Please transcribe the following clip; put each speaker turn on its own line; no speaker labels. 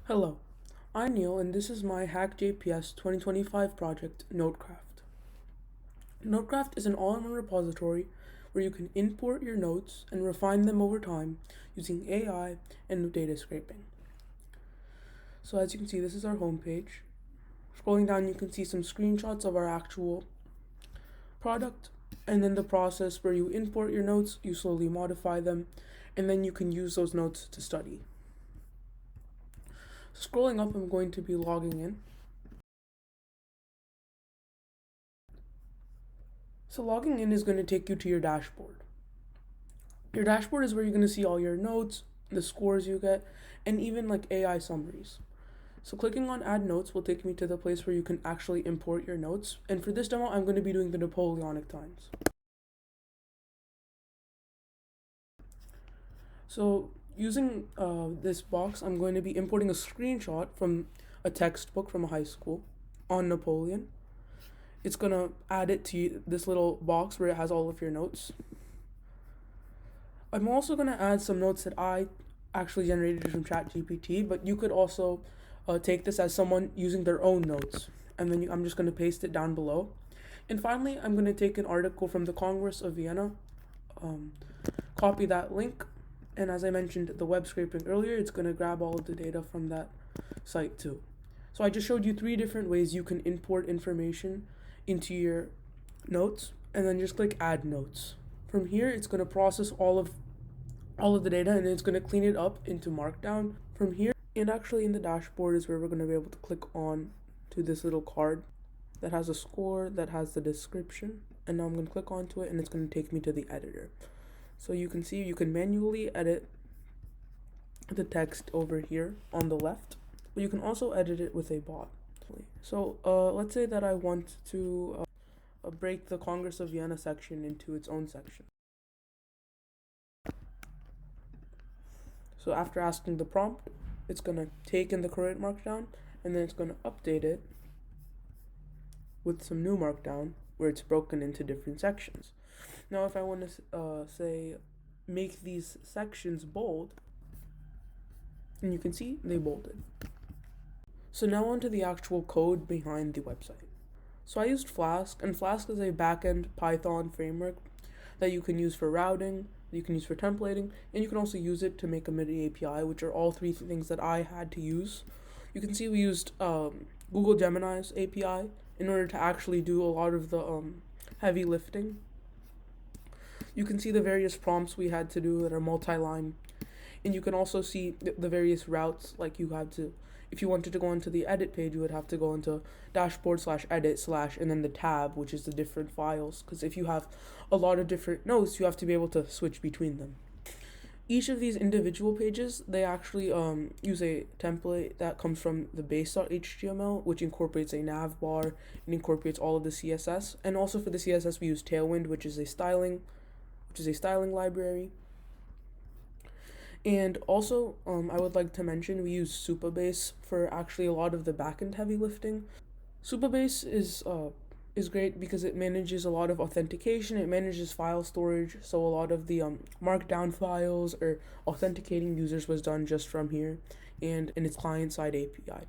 Hello, I'm Neil and this is my HACKJPS 2025 project, NoteCraft. NoteCraft is an all-in-one repository where you can import your notes and refine them over time using AI and data scraping. So as you can see, this is our homepage. Scrolling down, you can see some screenshots of our actual product, and then the process where you import your notes, you slowly modify them, and then you can use those notes to study. Scrolling up, I'm going to be logging in. So logging in is going to take you to your dashboard. Your dashboard is where you're going to see all your notes, the scores you get, and even like AI summaries. So clicking on add notes will take me to the place where you can actually import your notes. And for this demo, I'm going to be doing the Napoleonic times. So using this box, I'm going to be importing a screenshot from a textbook from a high school on Napoleon. It's going to add it to this little box where it has all of your notes. I'm also going to add some notes that I actually generated from ChatGPT, but you could also take this as someone using their own notes. And then I'm just going to paste it down below. And finally, I'm going to take an article from the Congress of Vienna, copy that link, and as I mentioned the web scraping earlier, it's going to grab all of the data from that site too. So I just showed you 3 different ways you can import information into your notes, and then just click add notes. From here, it's going to process all of the data, and it's going to clean it up into Markdown. From here, and actually in the dashboard is where we're going to be able to click on to this little card that has a score, that has the description, and now I'm going to click onto it, and it's going to take me to the editor. So you can see you can manually edit the text over here on the left, but you can also edit it with a bot. So let's say that I want to break the Congress of Vienna section into its own section. So after asking the prompt, it's going to take in the current markdown, and then it's going to update it with some new markdown where it's broken into different sections. Now if I want to say make these sections bold, and you can see they bolded. So now onto the actual code behind the website. So I used Flask, and Flask is a backend Python framework that you can use for routing, you can use for templating, and you can also use it to make a MIDI API, which are all 3 things that I had to use. You can see we used Google Gemini's API in order to actually do a lot of the heavy lifting. You can see the various prompts we had to do that are multi-line, and you can also see the various routes. Like you had to, if you wanted to go into the edit page, you would have to go into dashboard/edit/ and then the tab, which is the different files, because if you have a lot of different notes, you have to be able to switch between them. Each of these individual pages, they actually use a template that comes from the base.html, which incorporates a nav bar and incorporates all of the CSS. And also for the CSS, we use Tailwind, which is a styling library. And also, I would like to mention we use Supabase for actually a lot of the backend heavy lifting. Supabase is great because it manages a lot of authentication, it manages file storage, so a lot of the markdown files or authenticating users was done just from here and in its client-side API.